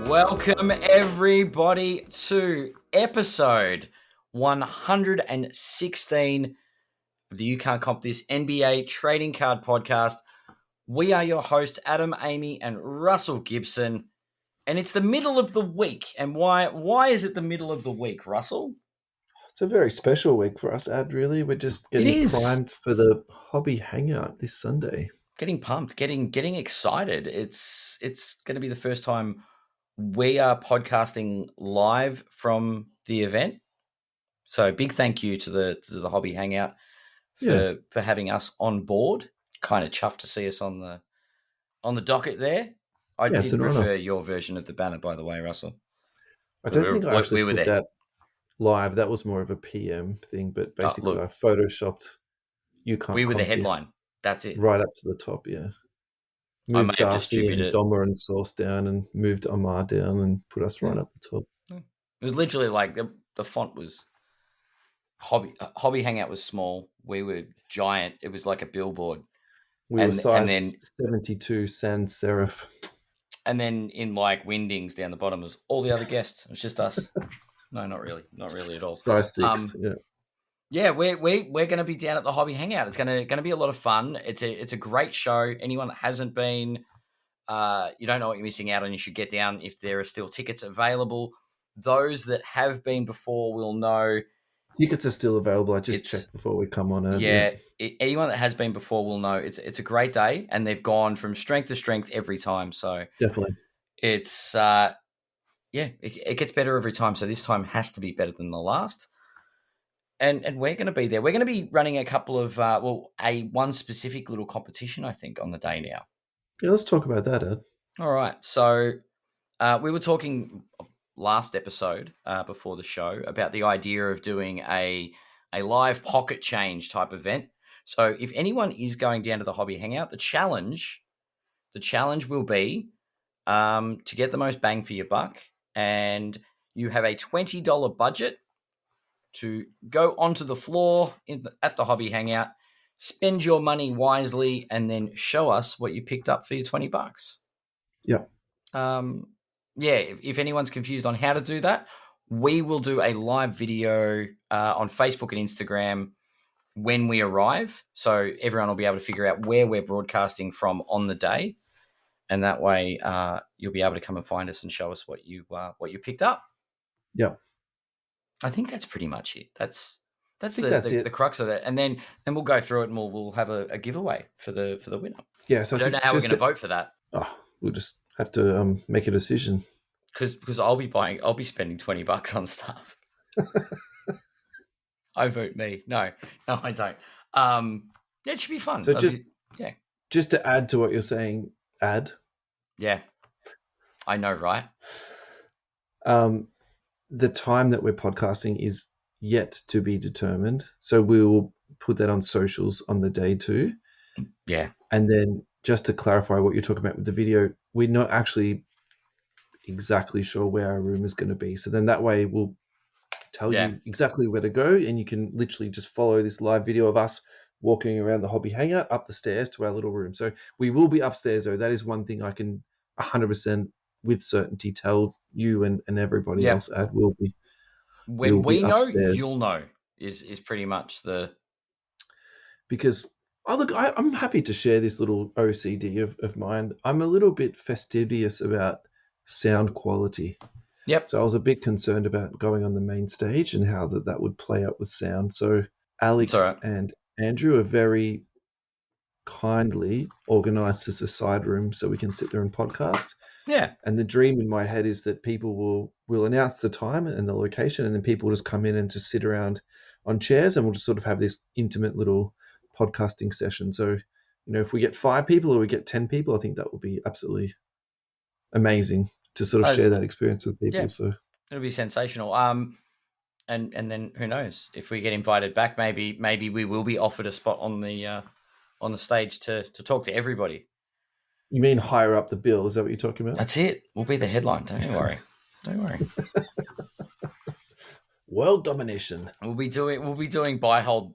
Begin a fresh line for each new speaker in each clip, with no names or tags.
Welcome everybody to episode 116 of the You Can't Comp This NBA Trading Card Podcast. We are your hosts, Adam, Amy, and Russell Gibson, and it's the middle of the week. And why is it the middle of the week, Russell?
It's a very special week for us, Ad, really. We're just getting primed for the hobby hangout this Sunday.
Getting pumped, getting excited. It's going to be the first time we are podcasting live from the event. So big thank you to the hobby hangout for having us on board. Kind of chuffed to see us on the docket there. I did prefer your version of the banner, by the way, Russell.
I don't think I actually put that live. That was more of a PM thing, but basically I photoshopped
We were the headline. That's it.
Right up to the top, yeah. Moved Darcy and Doma and Source down and moved Amar down and put us right up the top.
It was literally like the font was hobby hangout was small. We were giant. It was like a billboard.
We were size 72 sans serif.
And then in like Windings down the bottom was all the other guests. It was just us. No, not really at all.
Size 6,
Yeah, we're going to be down at the Hobby Hangout. It's going to be a lot of fun. It's a great show. Anyone that hasn't been, you don't know what you're missing out on. You should get down if there are still tickets available. Those that have been before will know.
Tickets are still available. I just checked before we come on.
Anyone that has been before will know it's a great day, and they've gone from strength to strength every time. So
definitely,
it's it gets better every time. So this time has to be better than the last. And we're going to be there. We're going to be running a couple of, one specific little competition, I think, on the day now.
Yeah, let's talk about that, Ed.
All right. So we were talking last episode before the show about the idea of doing a live pocket change type event. So if anyone is going down to the Hobby Hangout, the challenge will be to get the most bang for your buck, and you have a $20 budget to go onto the floor at the Hobby Hangout, spend your money wisely, and then show us what you picked up for your $20.
Yeah.
If anyone's confused on how to do that, we will do a live video on Facebook and Instagram when we arrive. So everyone will be able to figure out where we're broadcasting from on the day. And that way you'll be able to come and find us and show us what you picked up.
Yeah.
I think that's pretty much it. That's the crux of it, and then we'll go through it and we'll have a giveaway for the winner.
Yeah, so
I don't know how we're going to vote for that.
Oh, we'll just have to make a decision.
Because I'll be spending $20 on stuff. I vote me. No, I don't. It should be fun.
So just to add to what you're saying,
Yeah, I know, right?
The time that we're podcasting is yet to be determined. So we will put that on socials on the day too.
Yeah.
And then just to clarify what you're talking about with the video, we're not actually exactly sure where our room is going to be. So then that way we'll tell you exactly where to go, and you can literally just follow this live video of us walking around the Hobby Hangout up the stairs to our little room. So we will be upstairs though. That is one thing I can 100% with certainty tell you and everybody else will be.
When we know, you'll know is pretty much the.
Because I'm happy to share this little OCD of mine. I'm a little bit fastidious about sound quality.
Yep.
So I was a bit concerned about going on the main stage and how that would play out with sound. So Alex and Andrew are very kindly organised us a side room so we can sit there and podcast.
Yeah.
And the dream in my head is that people will announce the time and the location, and then people will just come in and just sit around on chairs, and we'll just sort of have this intimate little podcasting session. So, if we get 5 people or we get 10 people, I think that will be absolutely amazing to sort of share that experience with people.
Yeah.
So
it'll be sensational. And then who knows, if we get invited back, maybe we will be offered a spot on the stage to talk to everybody.
You mean higher up the bill? Is that what you're talking about?
That's it. We'll be the headline. Don't worry.
World domination.
We'll be doing buy hold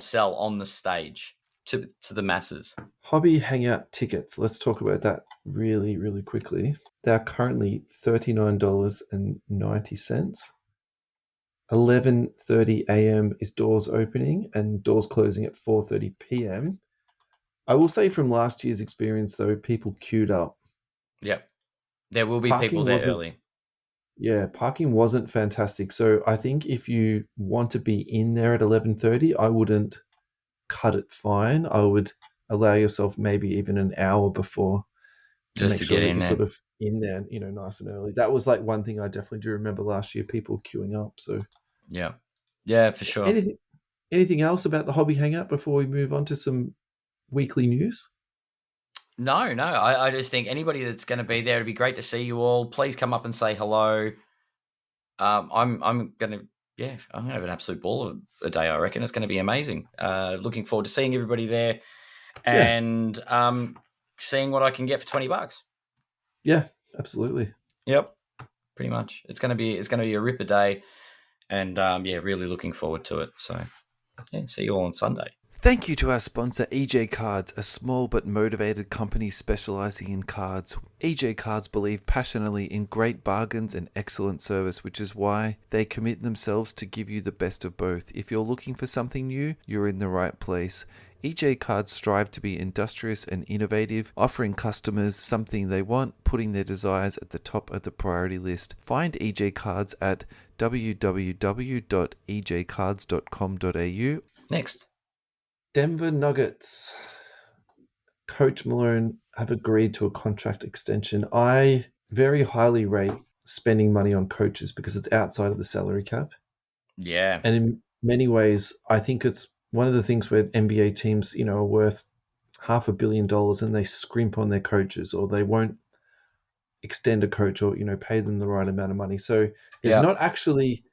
sell on the stage. to the masses.
Hobby Hangout tickets. Let's talk about that really, really quickly. They are currently $39.90. 11:30 a.m. is doors opening and doors closing at 4:30 p.m. I will say from last year's experience, though, people queued up.
Yep. There will be people
Parking
there
wasn't,
early.
yeah, parking wasn't fantastic. So I think if you want to be in there at 11:30, I wouldn't cut it fine. I would allow yourself maybe even an hour before to
Just
make
to
sure
get
that
in
you're
there.
sort of in there, nice and early. That was like one thing I definitely do remember last year, people queuing up. So
Yeah. Yeah, for sure.
anything else about the hobby hangout before we move on to some weekly news?
No. I just think anybody that's going to be there, it'd be great to see you all. Please come up and say hello. I'm gonna have an absolute ball of a day. I reckon it's going to be amazing. Looking forward to seeing everybody there
Yeah.
and seeing what I can get for $20.
Yeah, absolutely.
Yep, pretty much. It's gonna be a ripper day, and really looking forward to it. So yeah, see you all on Sunday.
Thank you to our sponsor, EJ Cards, a small but motivated company specializing in cards. EJ Cards believe passionately in great bargains and excellent service, which is why they commit themselves to give you the best of both. If you're looking for something new, you're in the right place. EJ Cards strive to be industrious and innovative, offering customers something they want, putting their desires at the top of the priority list. Find EJ Cards at www.ejcards.com.au.
Next.
Denver Nuggets. Coach Malone have agreed to a contract extension. I very highly rate spending money on coaches because it's outside of the salary cap.
Yeah.
And in many ways, I think it's one of the things where NBA teams, are worth $500 million and they scrimp on their coaches or they won't extend a coach or, pay them the right amount of money. So there's not actually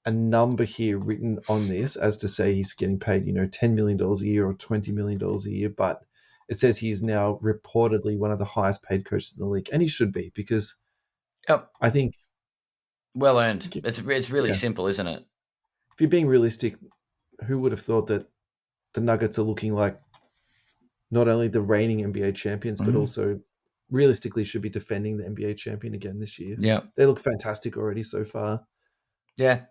a number here written on this as to say he's getting paid, $10 million a year or $20 million a year, but it says he's now reportedly one of the highest paid coaches in the league, and he should be because I think
well earned. It's really simple, isn't it?
If you're being realistic, who would have thought that the Nuggets are looking like not only the reigning NBA champions, but also realistically should be defending the NBA champion again this year?
Yeah,
they look fantastic already so far.
Yeah,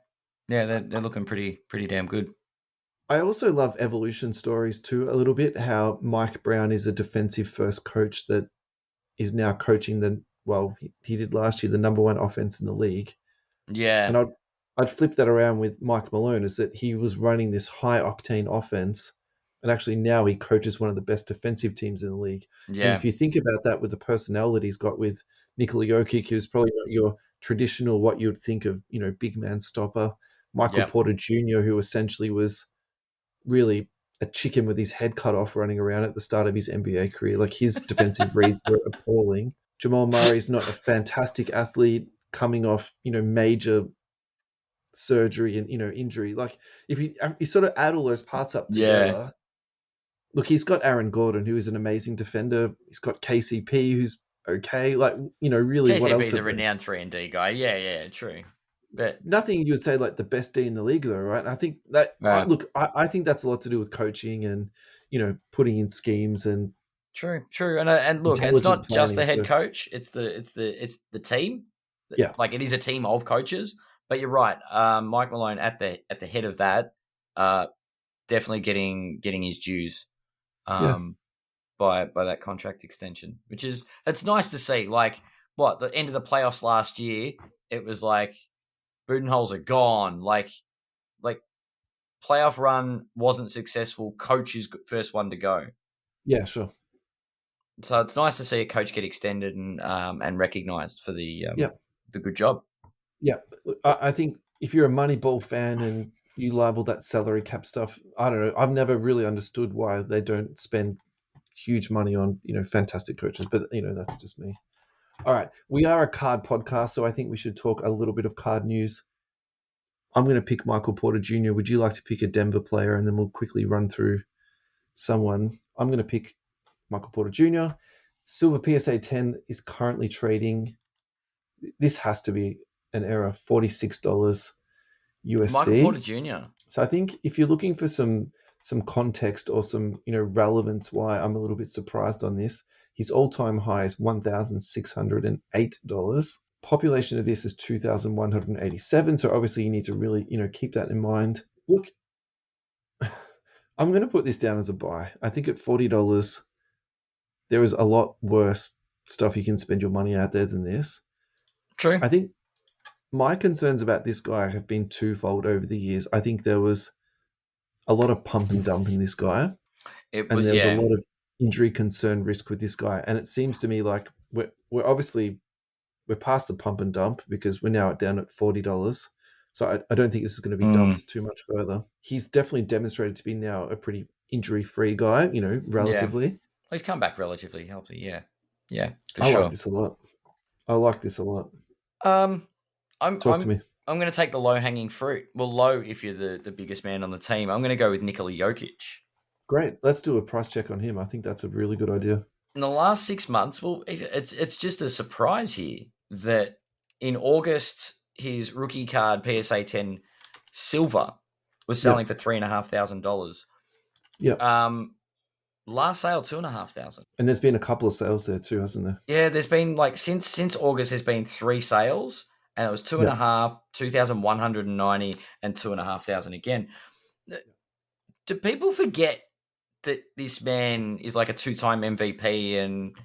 they're looking pretty damn good.
I also love evolution stories too, a little bit, how Mike Brown is a defensive first coach that is now coaching he did last year, the number one offense in the league.
Yeah.
And I'd flip that around with Mike Malone, is that he was running this high octane offense and actually now he coaches one of the best defensive teams in the league.
Yeah.
And if you think about that with the personnel that he's got with Nikola Jokic, who's probably not your traditional, what you'd think of, big man stopper, Michael Porter Jr., who essentially was really a chicken with his head cut off running around at the start of his NBA career. Like his defensive reads were appalling. Jamal Murray's not a fantastic athlete coming off, major surgery and, injury. Like if you sort of add all those parts up together, look, he's got Aaron Gordon, who is an amazing defender. He's got KCP, who's okay. Like, really
KCP's
what else?
a renowned 3-and-D guy. Yeah, true. But
nothing you would say like the best D in the league, though, right? And I think that I think that's a lot to do with coaching and putting in schemes and
true. And look, it's not just the head coach; it's the team.
Yeah,
like it is a team of coaches. But you're right, Mike Malone at the head of that, definitely getting his dues, by that contract extension, which it's nice to see. Like the end of the playoffs last year, it was like Budenholzer gone. Like playoff run wasn't successful. Coach is first one to go.
Yeah, sure.
So it's nice to see a coach get extended and recognised for the good job.
Yeah, I think if you're a Moneyball fan and you label that salary cap stuff, I don't know. I've never really understood why they don't spend huge money on fantastic coaches, but that's just me. All right, we are a card podcast, so I think we should talk a little bit of card news. I'm going to pick Michael Porter Jr. Would you like to pick a Denver player, and then we'll quickly run through someone? I'm going to pick Michael Porter Jr. Silver PSA 10 is currently trading. This has to be an error, $46 USD.
Michael Porter Jr.
So I think if you're looking for some some context or some relevance why I'm a little bit surprised on this. His all-time high is $1,608. Population of this is 2,187. So obviously you need to really keep that in mind. Look, I'm going to put this down as a buy. I think at $40, there is a lot worse stuff you can spend your money out there than this.
True.
I think my concerns about this guy have been twofold over the years. I think there was a lot of pump and dump in this guy, and there was a lot of injury concern risk with this guy. And it seems to me like we're past the pump and dump because we're now down at $40. So I don't think this is going to be dumped too much further. He's definitely demonstrated to be now a pretty injury-free guy, relatively.
Yeah. He's come back relatively healthy, yeah. Yeah, for
I
sure.
like this a lot. Talk to me.
I'm going to take the low-hanging fruit. Well, low if you're the biggest man on the team. I'm going to go with Nikola Jokic.
Great. Let's do a price check on him. I think that's a really good idea.
In the last 6 months, well, it's just a surprise here that in August, his rookie card PSA 10 silver was selling for $3,500.
Yeah.
Last sale $2,500.
And there's been a couple of sales there too, hasn't there?
Yeah, there's been like since August, there's been 3 sales, and it was 2,500, 2,190, and 2,500 again. Do people forget that this man is like a 2-time MVP and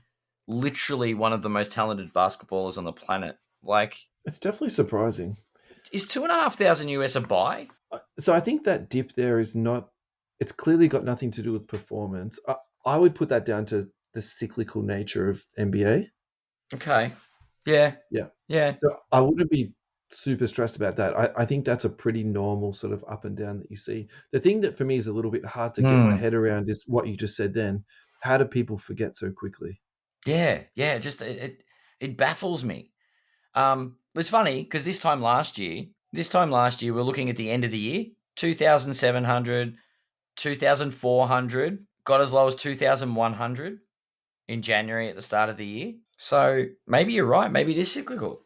literally one of the most talented basketballers on the planet? Like,
it's definitely surprising.
Is $2,500 US a buy?
So I think that dip there is not. It's clearly got nothing to do with performance. I would put that down to the cyclical nature of NBA.
Okay. Yeah.
So I wouldn't be super stressed about that. I think that's a pretty normal sort of up and down that you see. The thing that for me is a little bit hard to get my head around is what you just said then. How do people forget so quickly?
Yeah. Just it baffles me. It's funny because this time last year, we're looking at the end of the year, 2,700, 2,400, got as low as 2,100 in January at the start of the year. So maybe you're right. Maybe it is cyclical.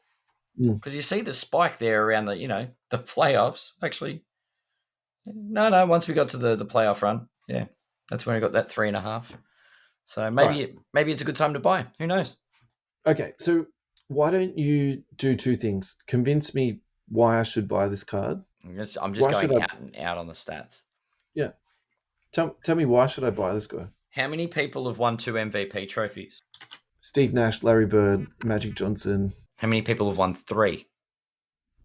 Because you see the spike there around the playoffs. Actually, no. Once we got to the playoff run, that's when we got that 3.5. So maybe it's a good time to buy. Who knows?
Okay, so why don't you do 2 things? Convince me why I should buy this card.
I'm just going out on the stats.
Yeah. Tell me, why should I buy this guy?
How many people have won 2 MVP trophies?
Steve Nash, Larry Bird, Magic Johnson.
How many people have won 3?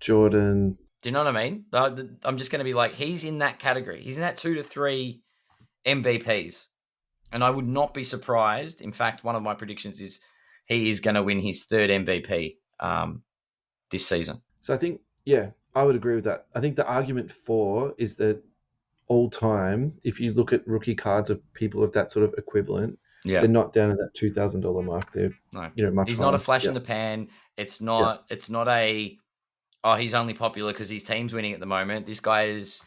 Jordan.
Do you know what I mean? I'm just going to be like, he's in that category. He's in that 2 to 3 MVPs. And I would not be surprised. In fact, one of my predictions is he is going to win his 3rd MVP this season.
So I think, I would agree with that. I think the argument for is that all time, if you look at rookie cards of people of that sort of equivalent, they're not down at that $2,000 mark. They're much
He's
higher.
not a flash in the pan. It's not. It's not a. Oh, he's only popular because his team's winning at the moment. This guy is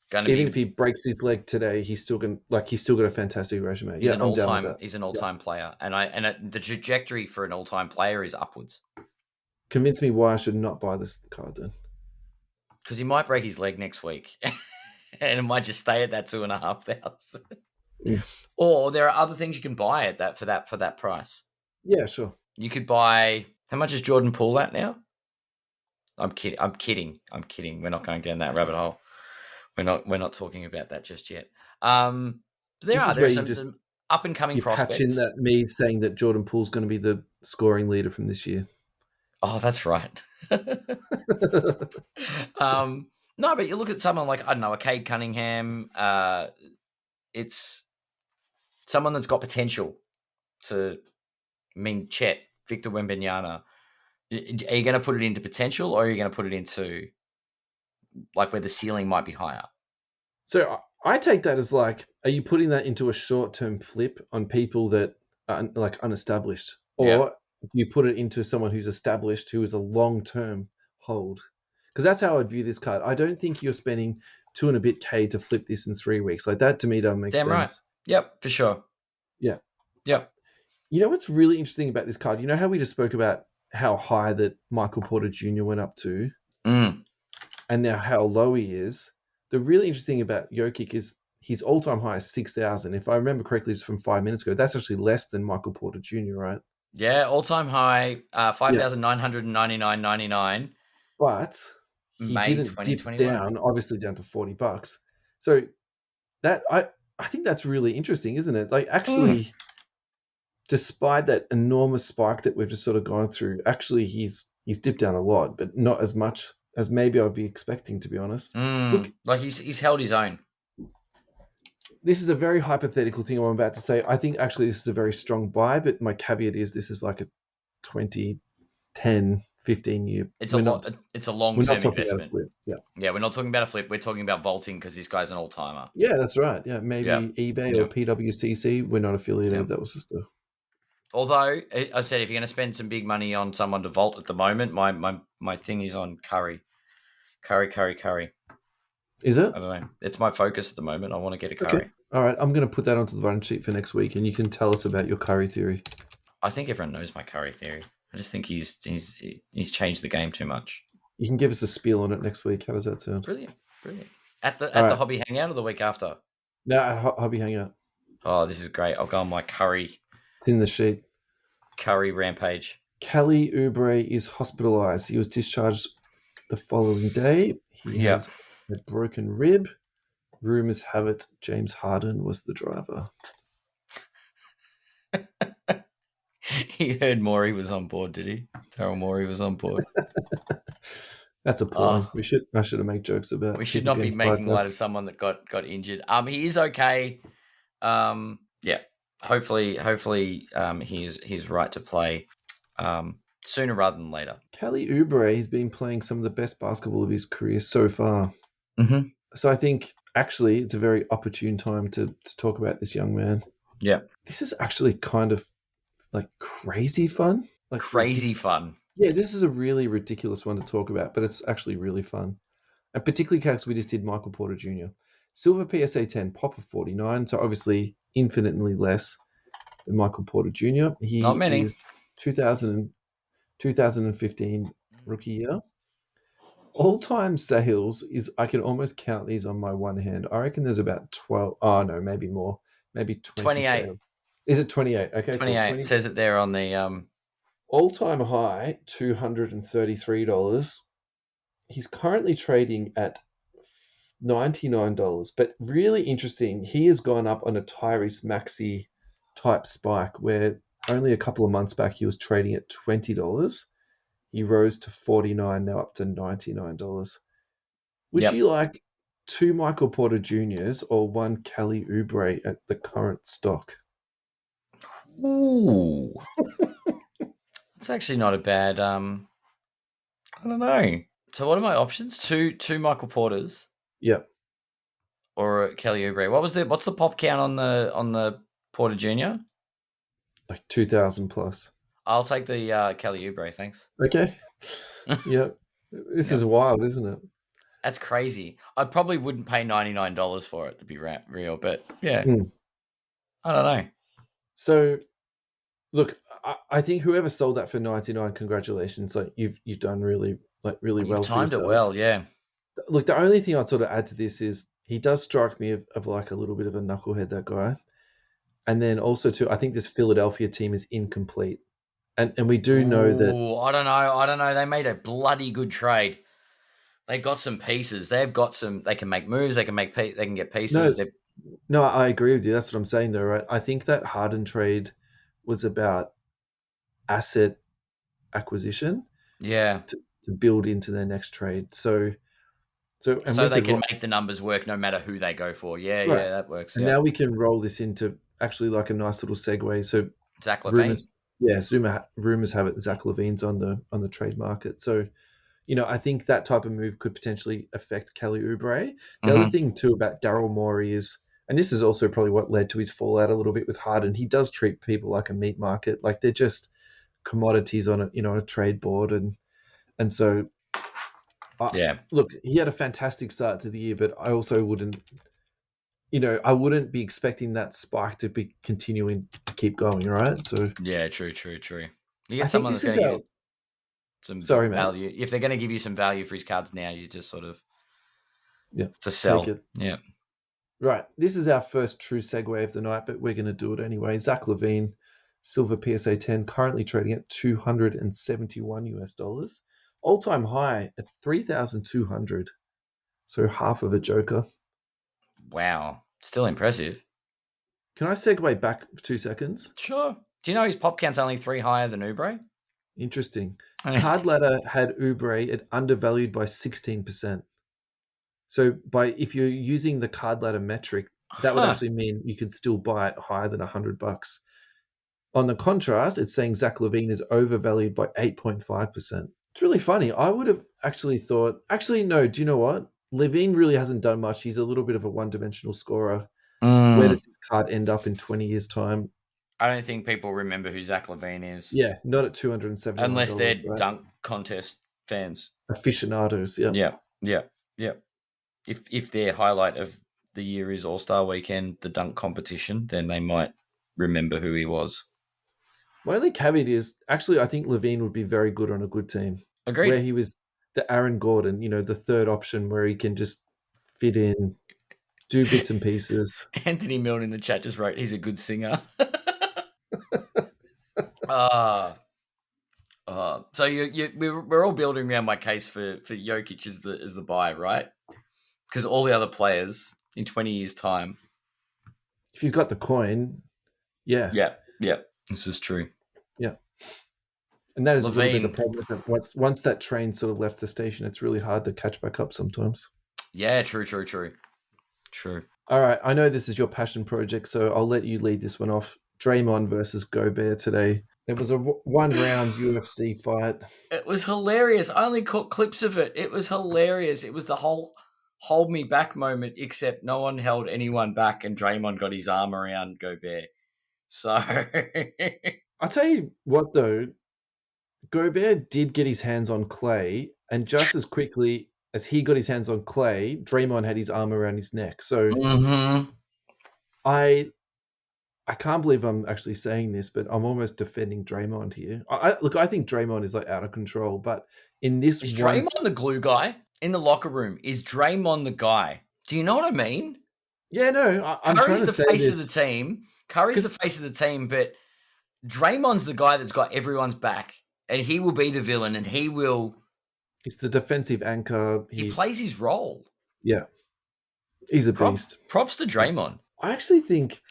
going to
even if he breaks his leg today, he's still got a fantastic resume.
He's an all-time. He's an all-time player, and the trajectory for an all-time player is upwards.
Convince me why I should not buy this card then.
Because he might break his leg next week, and it might just stay at that 2,500. Or there are other things you can buy at that for that price.
Yeah, sure.
You could buy. How much is Jordan Poole at now? I'm kidding. We're not going down that rabbit hole. We're not talking about that just yet. There are some up and coming prospects.
Patch in that me saying that Jordan Poole's going to be the scoring leader from this year.
Oh, that's right. No, but you look at someone like, I don't know, a Cade Cunningham. It's someone that's got potential to. I mean, Chet, Victor Wembanyama. Are you going to put it into potential, or are you going to put it into like where the ceiling might be higher?
So I take that as like, are you putting that into a short-term flip on people that are like unestablished, or do you put it into someone who's established, who is a long-term hold? Because that's how I'd view this card. I don't think you're spending $2 and a bit K to flip this in 3 weeks. Like that to me doesn't make sense.
Damn right. Yep, for sure.
Yeah.
Yep.
You know what's really interesting about this card? You know how we just spoke about how high that Michael Porter Jr. went up to, and now how low he is. The really interesting thing about Jokic is his all-time high is 6,000. If I remember correctly, it's from 5 minutes ago. That's actually less than Michael Porter Jr., right?
Yeah, all-time high, 5,999.99.
But he
May
didn't dip
2021.
down, obviously down to $40. So that I think that's really interesting, isn't it? Like actually, despite that enormous spike that we've just sort of gone through, actually he's dipped down a lot, but not as much as maybe I'd be expecting, to be honest. Look,
like he's held his own.
This is a very hypothetical thing I'm about to say. I think actually this is a very strong buy, but my caveat is this is like a 20, 10, 15 year.
It's a long-term investment.
Flip.
Yeah, we're not talking about a flip. We're talking about vaulting because this guy's an all-timer.
Yeah, that's right. Yeah, maybe eBay or PWCC. We're not affiliated.
Yeah.
That was just a...
Although I said if you're going to spend some big money on someone to vault at the moment, my thing is on Curry.
Is it?
I don't know. It's my focus at the moment. I want to get a Curry.
Okay. All right, I'm going to put that onto the run sheet for next week, and you can tell us about your Curry theory.
I think everyone knows my Curry theory. I just think he's changed the game too much.
You can give us a spiel on it next week. How does that sound?
Brilliant. At the Hobby Hangout or the week after?
No, Hobby Hangout.
Oh, this is great. I'll go on my Curry.
It's in the sheet.
Curry rampage.
Kelly Oubre is hospitalized. He was discharged the following day. He has a broken rib. Rumors have it James Harden was the driver.
He heard Morey was on board, did he? Daryl Morey was on board.
That's a point. I should have made jokes about.
We should not be making light of someone that got injured. He is okay. Yeah. Hopefully, he's right to play sooner rather than later.
Kelly Oubre has been playing some of the best basketball of his career so far.
Mm-hmm.
So I think actually it's a very opportune time to talk about this young man.
Yeah.
This is actually kind of like crazy fun. Like
crazy fun.
Yeah, this is a really ridiculous one to talk about, but it's actually really fun. And particularly because we just did Michael Porter Jr. Silver PSA 10, pop of 49, so obviously infinitely less than Michael Porter Jr. He
Not many.
Is 2015 rookie year. All-time sales is, I can almost count these on my one hand. I reckon there's about 12. Oh, no, maybe more. Maybe
28.
Sales. Is it 28? Okay,
28. Cool. It says it there on the...
All-time high, $233. He's currently trading at $99. But really interesting, he has gone up on a Tyrese Maxey type spike where only a couple of months back he was trading at $20. He rose to $49, now up to $99. Would you like 2 Michael Porter Jr.'s or 1 Kelly Oubre at the current stock?
Ooh. It's actually not a bad, I don't know. So what are my options? Two Michael Porters.
Yep.
Or Kelly Oubre. What's the pop count on the Porter Jr.?
Like 2,000 plus.
I'll take the Kelly Oubre, thanks.
Okay. Yep. This is wild, isn't it?
That's crazy. I probably wouldn't pay $99 for it to be real, but yeah. I don't know.
So, look, I think whoever sold that for $99, congratulations. Like you've done really well.
You've timed it well, yeah.
Look, the only thing I'd sort of add to this is he does strike me of like a little bit of a knucklehead, that guy. And then also too, I think this Philadelphia team is incomplete. And we do know that...
I don't know. They made a bloody good trade. They got some pieces. They've got some... They can make moves. They can get pieces.
No, I agree with you. That's what I'm saying, though, right? I think that Harden trade was about asset acquisition.
Yeah.
To build into their next trade. So
they can make the numbers work no matter who they go for. Yeah, right. Yeah, that works.
And now we can roll this into actually like a nice little segue. So
Zach LaVine.
Rumors have it Zach LaVine's on the trade market. So, I think that type of move could potentially affect Kelly Oubre. The other thing too about Daryl Morey is, and this is also probably what led to his fallout a little bit with Harden, he does treat people like a meat market, like they're just commodities on a trade board, and so. Look, he had a fantastic start to the year, but I also wouldn't be expecting that spike to be continuing to keep going, right? So
yeah, true. You get someone that's going to get some value. If they're going to give you some value for his cards now, you just sort of it's a sell.
Take it.
Yeah.
Right. This is our first true segue of the night, but we're going to do it anyway. Zach LaVine, silver PSA 10, currently trading at $271 US. All-time high at 3,200. So half of a joker.
Wow. Still impressive.
Can I segue back for 2 seconds?
Sure. Do you know his pop count's only 3 higher than Oubre?
Interesting. Card Ladder had Oubre at undervalued by 16%. So if you're using the Card Ladder metric, that would actually mean you could still buy it higher than $100. On the contrast, it's saying Zach LaVine is overvalued by 8.5%. It's really funny. I would have actually thought, no, do you know what? LaVine really hasn't done much. He's a little bit of a one-dimensional scorer. Where does his card end up in 20 years' time?
I don't think people remember who Zach LaVine is.
Yeah, not at $270.
Unless they're
right?
dunk contest fans.
Aficionados,
Yeah. If their highlight of the year is All-Star Weekend, the dunk competition, then they might remember who he was.
My only caveat is, actually, I think LaVine would be very good on a good team.
Agreed.
Where he was the Aaron Gordon, the third option where he can just fit in, do bits and pieces.
Anthony Milne in the chat just wrote, he's a good singer. So we're all building around my case for Jokic as the buy, right? Because all the other players in 20 years' time.
If you've got the coin, yeah.
Yeah. This is true.
Yeah. And that is
LaVine.
a little bit the problem. Is that once that train sort of left the station, it's really hard to catch back up sometimes.
Yeah, true.
All right. I know this is your passion project, so I'll let you lead this one off. Draymond versus Gobert today. It was a one-round UFC fight.
It was hilarious. I only caught clips of it. It was hilarious. It was the whole hold me back moment, except no one held anyone back and Draymond got his arm around Gobert. So
I'll tell you what, though. Gobert did get his hands on Clay, and just as quickly as he got his hands on Clay, Draymond had his arm around his neck. So I can't believe I'm actually saying this, but I'm almost defending Draymond here. I think Draymond is out of control, but in this
is Draymond the glue guy in the locker room? Is Draymond the guy? Do you know what I mean?
Yeah, no. I'm
Curry's
trying to say
the face
this.
of the team. Curry's the face of the team, but Draymond's the guy that's got everyone's back, and he will be the villain, and he will.
He's the defensive anchor.
He plays his role.
Yeah, he's a beast.
Props to Draymond.
I actually think.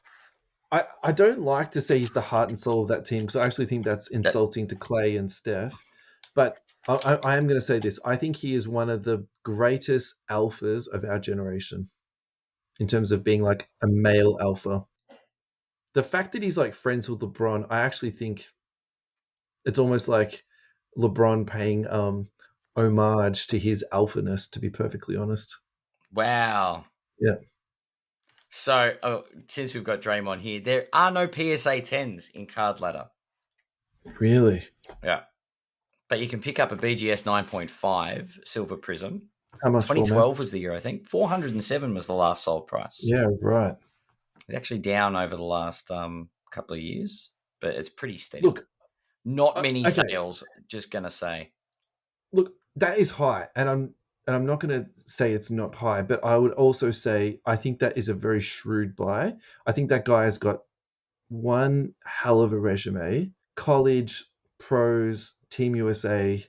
I don't like to say he's the heart and soul of that team because I actually think that's insulting to Clay and Steph. But I am going to say this. I think he is one of the greatest alphas of our generation in terms of being like a male alpha. The fact that he's friends with LeBron, I actually think it's almost like LeBron paying homage to his alphaness, to be perfectly honest.
Wow.
Yeah.
So, since we've got Draymond here, there are no PSA 10s in Card Ladder.
Really?
Yeah. But you can pick up a BGS 9.5 Silver Prism.
How much?
2012 was the year, I think. 407 was the last sold price.
Yeah, right.
It's actually down over the last couple of years, but it's pretty steady.
Look,
not many sales, just going to say.
Look, that is high, and I'm not going to say it's not high, but I would also say I think that is a very shrewd buy. I think that guy has got one hell of a resume. College, pros, Team USA,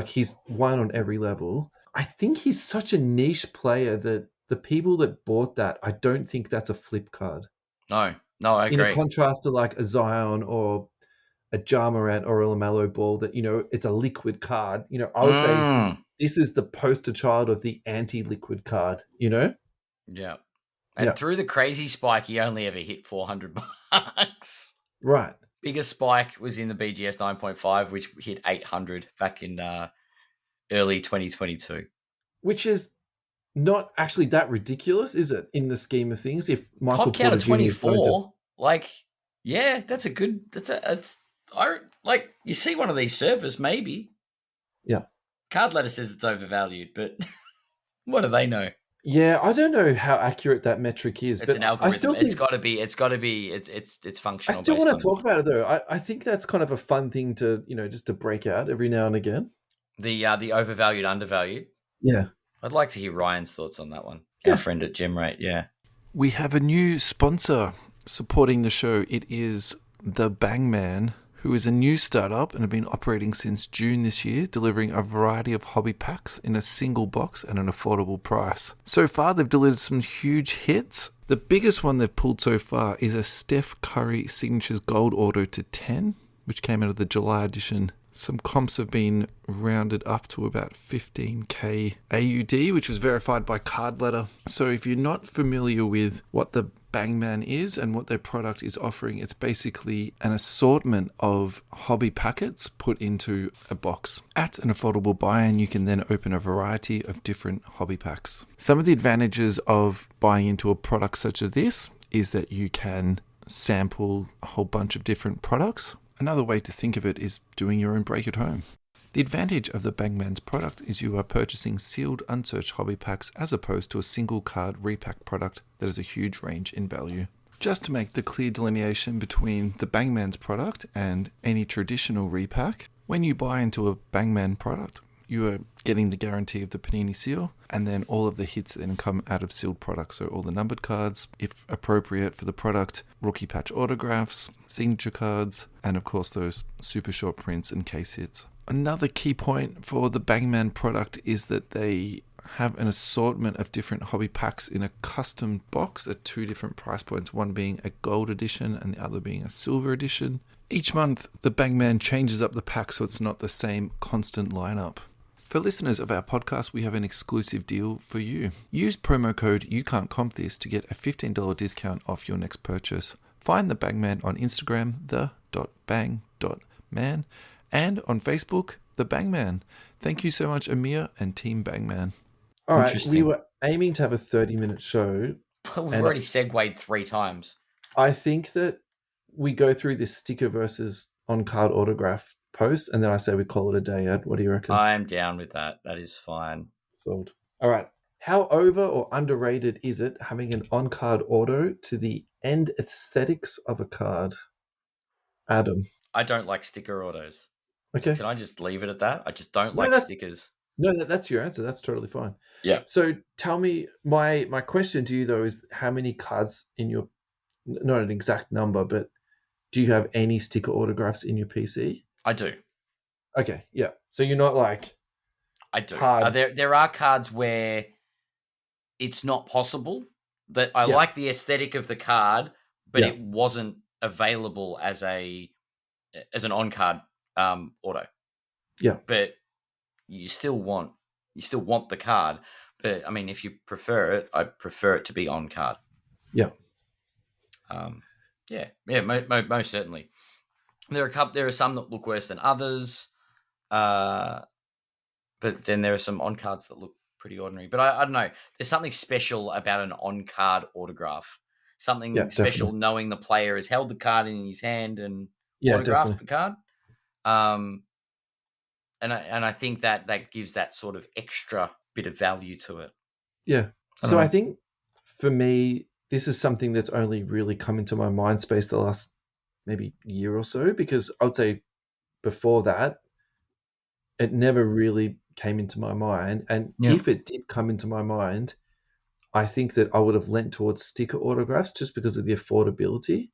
he's won on every level. I think he's such a niche player that the people that bought that, I don't think that's a flip card.
No, I agree.
In contrast to a Zion or a Ja Morant or a LaMelo Ball that, it's a liquid card. I would say this is the poster child of the anti-liquid card,
Yeah. And through the crazy spike, he only ever hit $400.
Right.
Biggest spike was in the BGS 9.5, which hit 800 back in early 2022.
Which is not actually that ridiculous, is it, in the scheme of things? If Michael
Pop count of 24, that's a good. You see one of these servers, maybe.
Yeah.
Card Ladder says it's overvalued, but what do they know?
Yeah, I don't know how accurate that metric is.
It's an algorithm.
I still think
it's got to be. It's functional.
I still want to talk about it though. I think that's kind of a fun thing to just to break out every now and again.
The overvalued, undervalued.
Yeah.
I'd like to hear Ryan's thoughts on that one.
Yeah.
Our friend at GemRate, yeah.
We have a new sponsor supporting the show. It is The Bangman, who is a new startup and have been operating since June this year, delivering a variety of hobby packs in a single box at an affordable price. So far, they've delivered some huge hits. The biggest one they've pulled so far is a Steph Curry Signatures Gold Auto to 10, which came out of the July edition. Some comps have been rounded up to about 15k AUD, which was verified by Card Letter. So if you're not familiar with what the Bangman is and what their product is offering, it's basically an assortment of hobby packets put into a box at an affordable buy, and you can then open a variety of different hobby packs. Some of the advantages of buying into a product such as this is that you can sample a whole bunch of different products. Another way to think of it is doing your own break at home. The advantage of the Bangman's product is you are purchasing sealed, unsearched hobby packs as opposed to a single card repack product that has a huge range in value. Just to make the clear delineation between the Bangman's product and any traditional repack, when you buy into a Bangman product, you are getting the guarantee of the Panini seal, and then all of the hits then come out of sealed products. So all the numbered cards, if appropriate for the product, rookie patch autographs, signature cards, and of course those super short prints and case hits. Another key point for the Bangman product is that they have an assortment of different hobby packs in a custom box at two different price points, one being a gold edition and the other being a silver edition. Each month, the Bangman changes up the pack so it's not the same constant lineup. For listeners of our podcast, we have an exclusive deal for you. Use promo code youcantcompthis to get a $15 discount off your next purchase. Find the Bangman on Instagram, the.bang.man, and on Facebook, the Bangman. Thank you so much, Amir and Team Bangman.
All right, we were aiming to have a 30-minute show.
We've already segued 3 times.
I think that we go through this sticker versus on-card autograph post, and then I say we call it a day, Ed. What do you reckon?
I'm down with that. That is fine.
Sold. All right. How over or underrated is it having an on-card auto to the end aesthetics of a card? Adam.
I don't like sticker autos.
Okay.
Can I just leave it at that? I just don't like stickers.
No, that's your answer. That's totally fine.
Yeah.
So tell me, my question to you, though, is how many cards in your, not an exact number, but do you have any sticker autographs in your PC?
I do.
Okay, yeah. So you're not like...
I do. There are cards where it's not possible, that I like the aesthetic of the card, but it wasn't available as an on-card auto.
Yeah.
But you still want the card. But I mean, if you prefer it, I prefer it to be on card.
Yeah.
Most certainly. There are some that look worse than others, but then there are some on cards that look pretty ordinary. But I don't know. There's something special about an on card autograph. Something special definitely. Knowing the player has held the card in his hand and autographed the card. And I think that gives that sort of extra bit of value to it.
Yeah. So I think for me, this is something that's only really come into my mind space the last maybe year or so, because I would say before that, it never really came into my mind. And if it did come into my mind, I think that I would have lent towards sticker autographs just because of the affordability.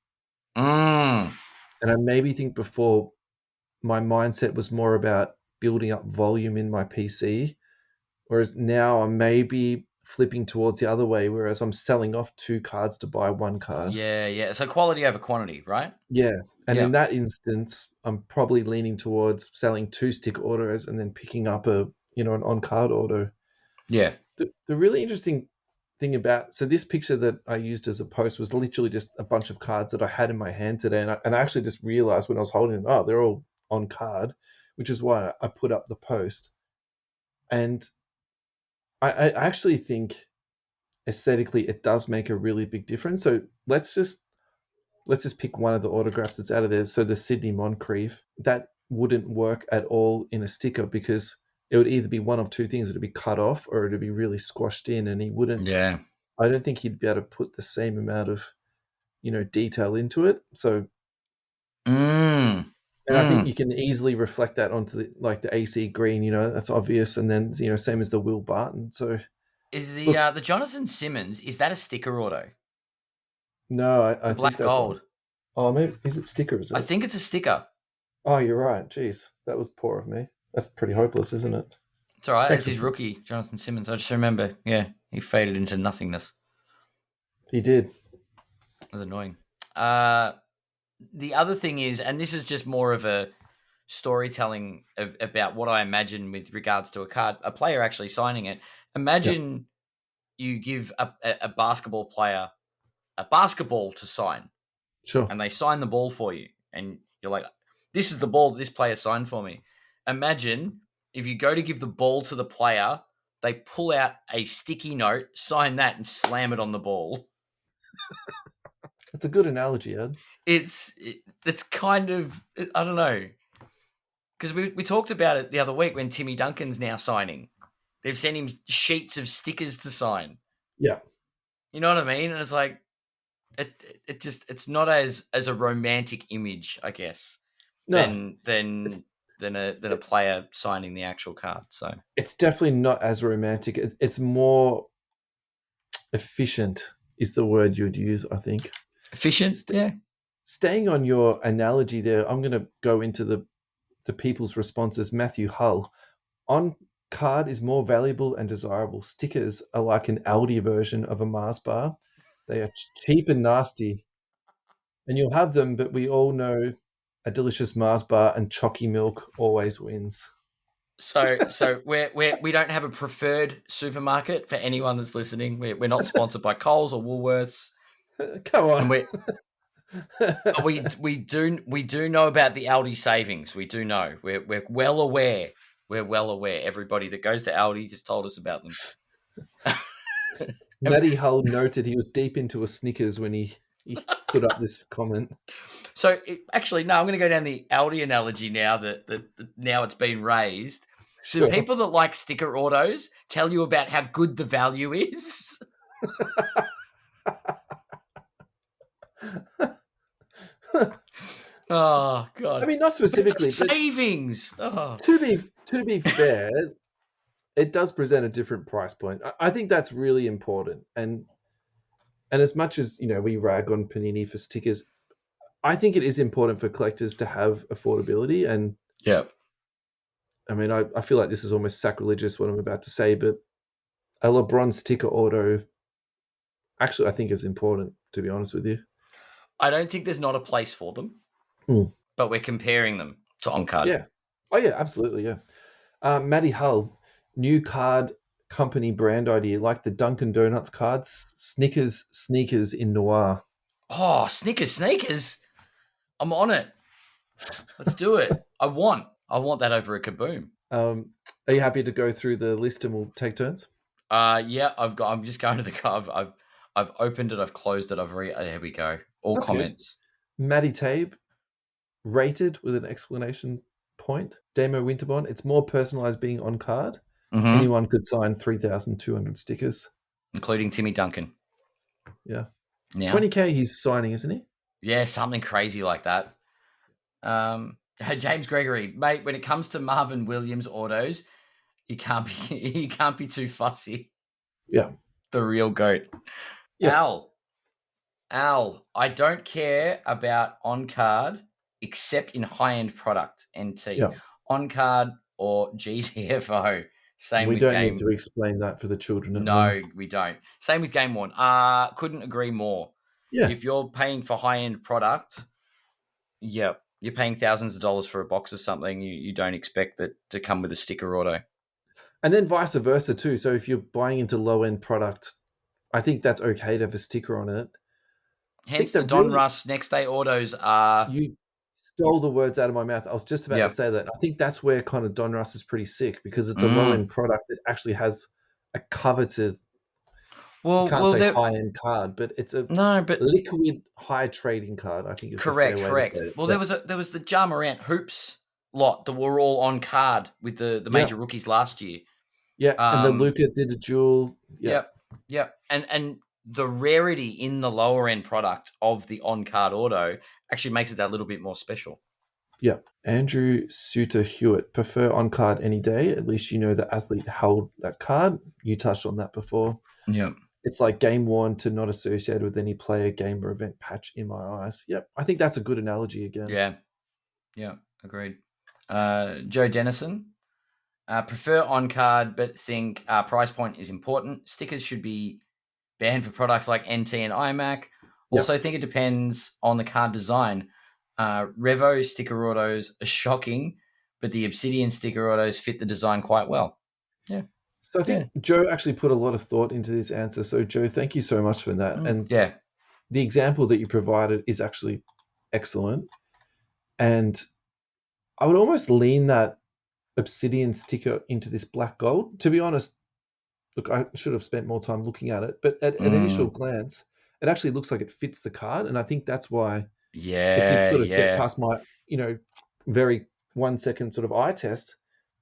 And I maybe think before my mindset was more about building up volume in my PC, whereas now I'm maybe flipping towards the other way, whereas I'm selling off 2 cards to buy 1 card.
Yeah. So quality over quantity, right?
Yeah. And in that instance, I'm probably leaning towards selling 2 sticker autos and then picking up an on-card auto.
Yeah.
The really interesting thing about, so this picture that I used as a post was literally just a bunch of cards that I had in my hand today. And I actually just realized when I was holding them, they're all on card, which is why I put up the post. And I actually think aesthetically it does make a really big difference. So let's just pick one of the autographs that's out of there. So the Sydney Moncrief, that wouldn't work at all in a sticker because it would either be one of 2 things. It would be cut off or it would be really squashed in, and he wouldn't. Yeah. I don't think he'd be able to put the same amount of, detail into it. So. And I think you can easily reflect that onto the AC green, that's obvious. And then, same as the Will Barton. So
is the Jonathan Simmons, is that a sticker auto?
No, I
The
think
black
that's on.
gold.
Oh, maybe is it sticker? Is
I
it?
think it's a sticker.
Oh, you're right. Jeez, that was poor of me. That's pretty hopeless, isn't it?
It's all right.
Thanks
It's his rookie, Jonathan Simmons. I just remember, he faded into nothingness.
He did.
It was annoying. The other thing is, and this is just more of a storytelling about what I imagine with regards to a player actually signing it. Imagine you give a basketball player a basketball to sign.
Sure.
And they sign the ball for you. And you're like, this is the ball that this player signed for me. Imagine if you go to give the ball to the player, they pull out a sticky note, sign that, and slam it on the ball.
That's a good analogy, Ed.
It's kind of, I don't know. Because we talked about it the other week when Timmy Duncan's now signing. They've sent him sheets of stickers to sign.
Yeah.
You know what I mean? And it's like, it's not as a romantic image, I guess, than a player signing the actual card. So
it's definitely not as romantic. It's more efficient is the word you'd use, I think.
Efficient, yeah.
Staying on your analogy there, I'm going to go into the people's responses. Matthew Hull, on card is more valuable and desirable. Stickers are like an Aldi version of a Mars bar. They are cheap and nasty. And you'll have them, but we all know a delicious Mars bar and chalky milk always wins.
So we don't have a preferred supermarket for anyone that's listening. We're not sponsored by Coles or Woolworths.
Come on.
And we do know about the Aldi savings. We do know. We're well aware. We're well aware. Everybody that goes to Aldi just told us about them.
Matty Hull noted he was deep into a Snickers when he put up this comment.
So actually, no, I'm going to go down the Aldi analogy now that now it's been raised.
Sure.
Do people that like sticker autos tell you about how good the value is? Oh God!
I mean, not specifically.
Savings.
Oh. To be fair, it does present a different price point. I think that's really important. And as much as we rag on Panini for stickers, I think it is important for collectors to have affordability. And
yeah,
I mean, I feel like this is almost sacrilegious what I'm about to say, but a LeBron sticker auto, actually, I think is important. To be honest with you,
I don't think there's not a place for them, but we're comparing them to on card.
Yeah. Oh yeah, absolutely. Yeah. Matty Hull, new card company brand idea, like the Dunkin' Donuts cards, Snickers sneakers in noir.
Oh, Snickers. I'm on it. Let's do it. I want that over a Kaboom.
Are you happy to go through the list and we'll take turns?
Yeah, I'm just going to the card. I've opened it. I've closed it. There we go. All
That's
comments.
Good. Matty Tabe, rated with an exclamation point. Damo Winterbond, it's more personalized being on card. Mm-hmm. Anyone could sign 3,200 stickers,
including Timmy Duncan.
Yeah. Now, 20K he's signing, isn't he?
Yeah, something crazy like that. James Gregory, mate, when it comes to Marvin Williams autos, you can't be too fussy.
Yeah.
The real GOAT. Yeah. Al, I don't care about on card except in high-end product, NT. Yeah. On card or GTFO. Same with Game.
We don't need to explain that for the children.
No, we don't. Same with Game Worn. Couldn't agree more.
Yeah.
If you're paying for high-end product, yeah, you're paying thousands of dollars for a box of something. You don't expect that to come with a sticker auto.
And then vice versa too. So if you're buying into low-end product, I think that's okay to have a sticker on it.
Hence the Don Russ next day autos are...
You stole the words out of my mouth. I was just about to say that. I think that's where kind of Don Russ is pretty sick because it's a low-end product that actually has a coveted... you can't say high-end card, but it's a liquid high trading card, I think is
correct. Well,
yeah.
there was the Ja Morant hoops lot that were all on card with the major rookies last year.
Yeah, and the Luka did a duel.
Yep. And the rarity in the lower end product of the on-card auto actually makes it that little bit more special.
Yeah. Andrew Suter Hewitt, prefer on-card any day. At least you know the athlete held that card. You touched on that before.
Yeah.
It's like game worn to not associated with any player, game, or event patch in my eyes. Yep, I think that's a good analogy again.
Yeah, agreed. Joe Dennison, prefer on card, but think price point is important. Stickers should be banned for products like NT and iMac. Also, think it depends on the card design. Revo sticker autos are shocking, but the Obsidian sticker autos fit the design quite well. Yeah.
So I think Joe actually put a lot of thought into this answer. So Joe, thank you so much for that. And the example that you provided is actually excellent. And I would almost lean that Obsidian sticker into this black gold. To be honest, look, I should have spent more time looking at it, but at initial glance, it actually looks like it fits the card, and I think that's why it did sort of get past my, very 1 second sort of eye test.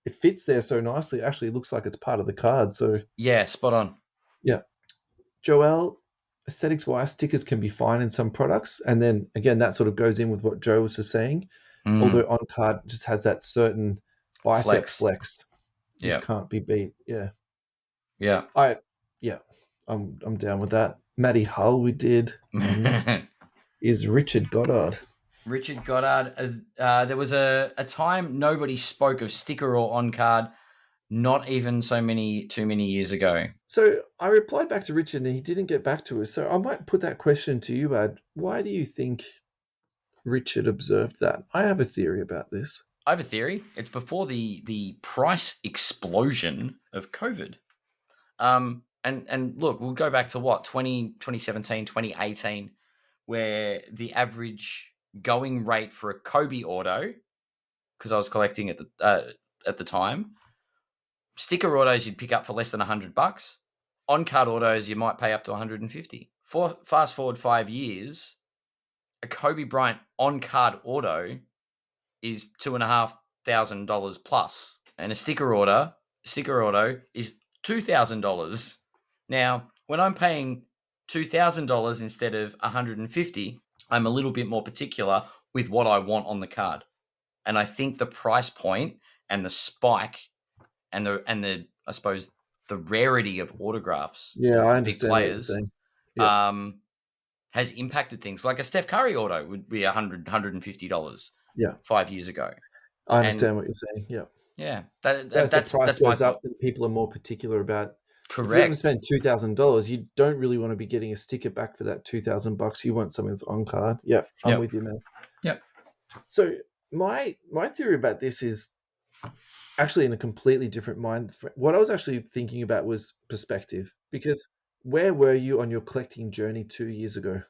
It fits there so nicely. It actually looks like it's part of the card. So
spot on.
Yeah, Joel, aesthetics-wise, stickers can be fine in some products, and then again, that sort of goes in with what Joe was just saying. Although on card just has that certain bicep flex, which can't be beat. I'm down with that. Matty Hull, we did. Next is Richard Goddard.
Richard Goddard. There was a time nobody spoke of sticker or on card, not even too many years ago.
So I replied back to Richard and he didn't get back to us. So I might put that question to you, Ad. Why do you think Richard observed that? I have a theory about this.
I have a theory. It's before the price explosion of COVID. And look, we'll go back to 2017, 2018, where the average going rate for a Kobe auto, because I was collecting at the time, sticker autos you'd pick up for less than $100. On card autos you might pay up to $150. Fast forward 5 years, a Kobe Bryant on card auto is $2,500 plus, and a sticker auto is $2,000. Now, when I'm paying $2,000 instead of $150, I'm a little bit more particular with what I want on the card, and I think the price point and the spike and the I suppose the rarity of autographs,
I
big players, has impacted things. Like a Steph Curry auto would be $150. 5 years ago.
I understand what you're saying. That's the price goes up, and people are more particular about.
Correct.
If you want to spend $2,000, you don't really want to be getting a sticker back for that $2,000. You want something that's on card. I'm with you, man. So my theory about this is actually in a completely different mind. What I was actually thinking about was perspective, because where were you on your collecting journey 2 years ago?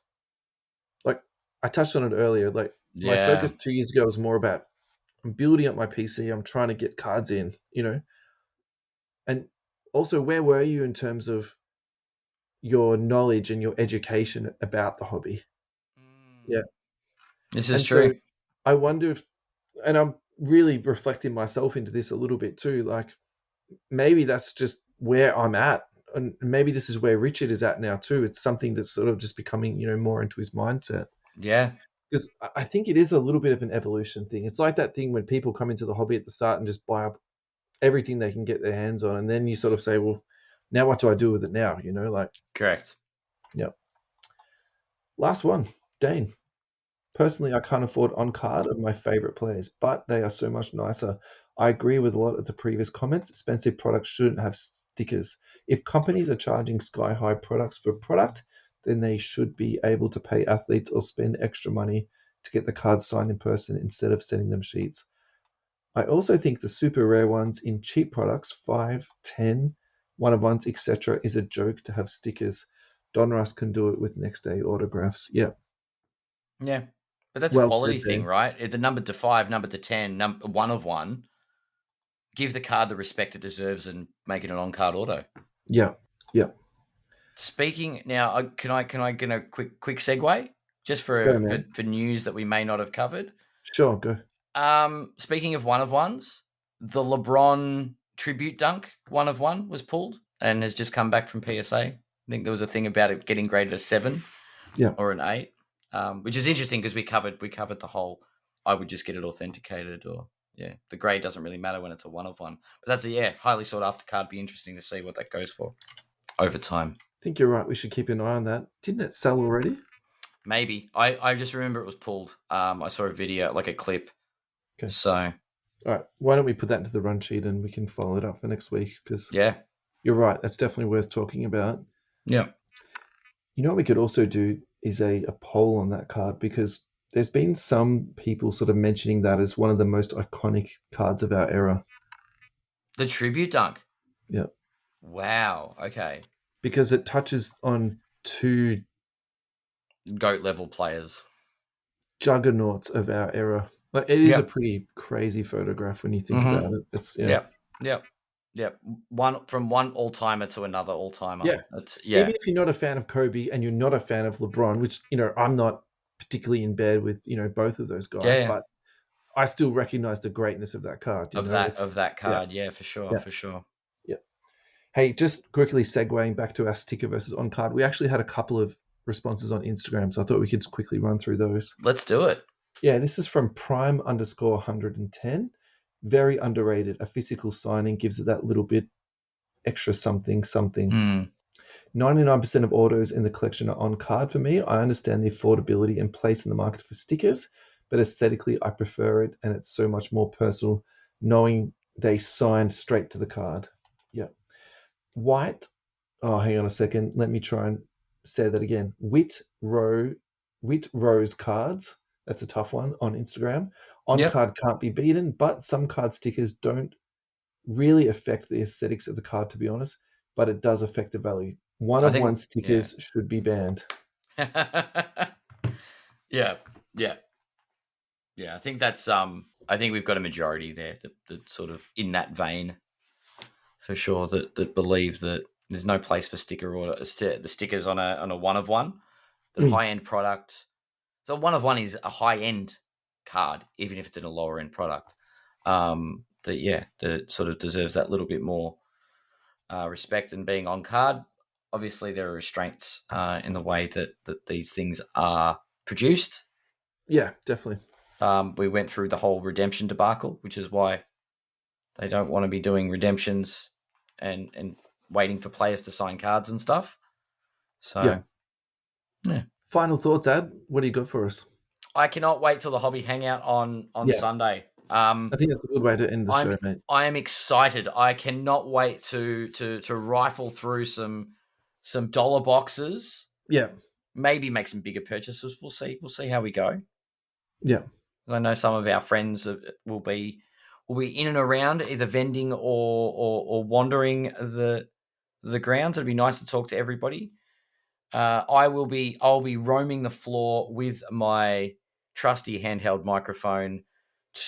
Like I touched on it earlier. Like my focus 2 years ago was more about I'm building up my PC. I'm trying to get cards in, and also where were you in terms of your knowledge and your education about the hobby?
This is true.
So I wonder if, and I'm really reflecting myself into this a little bit too, like maybe that's just where I'm at, and maybe this is where Richard is at now too. It's something that's sort of just becoming, more into his mindset. Because I think it is a little bit of an evolution thing. It's like that thing when people come into the hobby at the start and just buy up everything they can get their hands on, and then you sort of say, well, now what do I do with it now?
Correct.
Last one, Dane. Personally, I can't afford on card of my favorite players, but they are so much nicer. I agree with a lot of the previous comments. Expensive products shouldn't have stickers. If companies are charging sky-high products for product, then they should be able to pay athletes or spend extra money to get the cards signed in person instead of sending them sheets. I also think the super rare ones in cheap products, 5, 10, one-of-ones, etc., is a joke to have stickers. Donruss can do it with next-day autographs.
But that's a quality thing, right? The number to 5, number to 10, one-of-one. Give the card the respect it deserves and make it an on-card auto. Speaking now, can I get a quick segue just for news that we may not have covered?
Sure, go.
Speaking of one-of-ones, the LeBron tribute dunk one-of-one was pulled and has just come back from PSA. I think there was a thing about it getting graded a 7 or an 8, which is interesting because we covered the whole I would just get it authenticated or the grade doesn't really matter when it's a one-of-one. But that's a highly sought after card. Be interesting to see what that goes for over time.
think you're right. We should keep an eye on that. Didn't it sell already?
Maybe. I just remember it was pulled. I saw a video, like a clip.
Okay.
So.
All right. Why don't we put that into the run sheet and we can follow it up for next week? Because you're right. That's definitely worth talking about.
Yeah.
You know what we could also do is a poll on that card, because there's been some people sort of mentioning that as one of the most iconic cards of our era.
The tribute dunk?
Yeah.
Wow. Okay.
Because it touches on two
GOAT level players,
juggernauts of our era. Like, it is a pretty crazy photograph when you think about it. It's
Yep. From one all timer to another all timer.
Yeah. Even if you're not a fan of Kobe and you're not a fan of LeBron, which, I'm not particularly in bed with, both of those guys, but I still recognize the greatness of that card.
Of that card, for sure, for sure.
Yeah. Hey, just quickly segueing back to our sticker versus on card, we actually had a couple of responses on Instagram, so I thought we could quickly run through those.
Let's do it.
Yeah, this is from Prime_110. Very underrated. A physical signing gives it that little bit extra something. 99% of autos in the collection are on card for me. I understand the affordability and place in the market for stickers, but aesthetically I prefer it, and it's so much more personal knowing they signed straight to the card. Yeah. White. Oh, hang on a second. Let me try and say that again. Whit Rose cards. That's a tough one on Instagram. On-card can't be beaten, but some card stickers don't really affect the aesthetics of the card, to be honest, but it does affect the value. One-of-one stickers should be banned.
Yeah. I think that's I think we've got a majority there that sort of in that vein, for sure, that believe that there's no place for sticker or the stickers on a one-of-one. The high-end product. So one-of-one is a high-end card, even if it's in a lower-end product. That it sort of deserves that little bit more respect and being on card. Obviously, there are restraints in the way that these things are produced.
Yeah, definitely.
We went through the whole redemption debacle, which is why they don't want to be doing redemptions and waiting for players to sign cards and stuff. So, yeah.
Final thoughts, Ad? What do you got for us?
I cannot wait till the hobby hangout on Sunday.
I think that's a good way to end the show, mate.
I am excited. I cannot wait to rifle through some dollar boxes.
Yeah.
Maybe make some bigger purchases. We'll see. We'll see how we go.
Yeah.
I know some of our friends will be in and around, either vending or wandering the grounds. It'd be nice to talk to everybody. I'll be roaming the floor with my trusty handheld microphone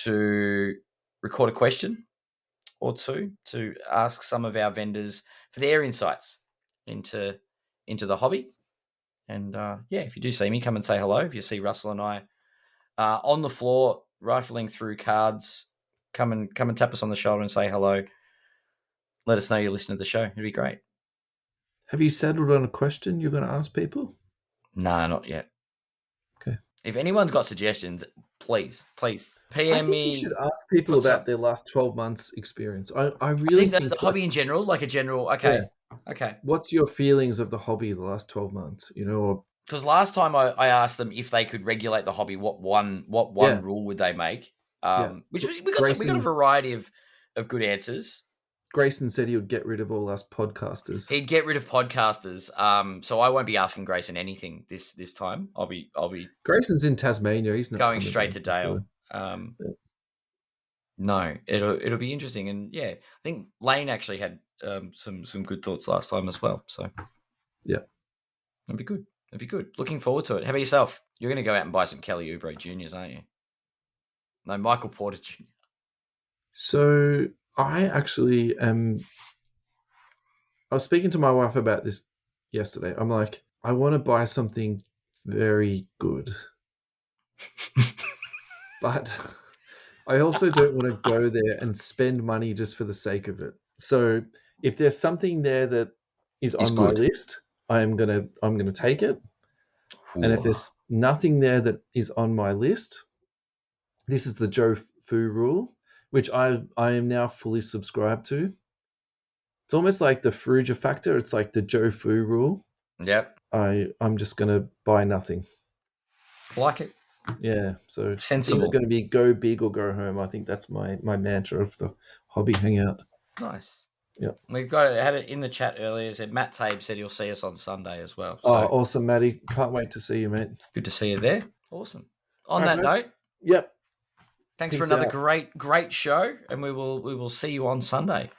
to record a question or two to ask some of our vendors for their insights into the hobby. And if you do see me, come and say hello. If you see Russell and I on the floor rifling through cards, come and tap us on the shoulder and say hello. Let us know you listen to the show. It'd be great.
Have you settled on a question you're going to ask people?
Nah, not yet.
Okay.
If anyone's got suggestions, please PM me.
You should ask people about their last 12 months experience. I really
think the hobby in general, like a general. Okay.
Yeah.
Okay.
What's your feelings of the hobby the last 12 months?
Because last time I asked them if they could regulate the hobby, what one rule would they make? Which was, we got a variety of good answers.
Grayson said he would get rid of all us podcasters.
He'd get rid of podcasters. So I won't be asking Grayson anything this time. I'll be.
Grayson's in Tasmania. He's not
going straight to Dale. No, it'll be interesting, and I think Lane actually had some good thoughts last time as well. So
yeah,
it'd be good. It'd be good. Looking forward to it. How about yourself? You're going to go out and buy some Kelly Oubre Juniors, aren't you? No, Michael Porter Jr.
So I actually I was speaking to my wife about this yesterday. I'm like, I want to buy something very good. But I also don't want to go there and spend money just for the sake of it. So if there's something there that is on my list, I'm gonna take it. Ooh. And if there's nothing there that is on my list, this is the Joe Fu rule, which I am now fully subscribed to. It's almost like the Fruja factor. It's like the Joe Fu rule.
Yep.
I'm just going to buy nothing.
Like it.
Yeah, so
Sensible.
either going to be go big or go home. I think that's my mantra of the hobby hangout.
Nice.
Yep.
We've had it in the chat earlier. Said Matt Tabe said he'll see us on Sunday as well.
Oh,
So
awesome, Matty. Can't wait to see you, mate.
good to see you there. Awesome. On
All right,
that
guys.
note,
Yep.
thanks
Peace
for another
out.
great show, and we will see you on Sunday.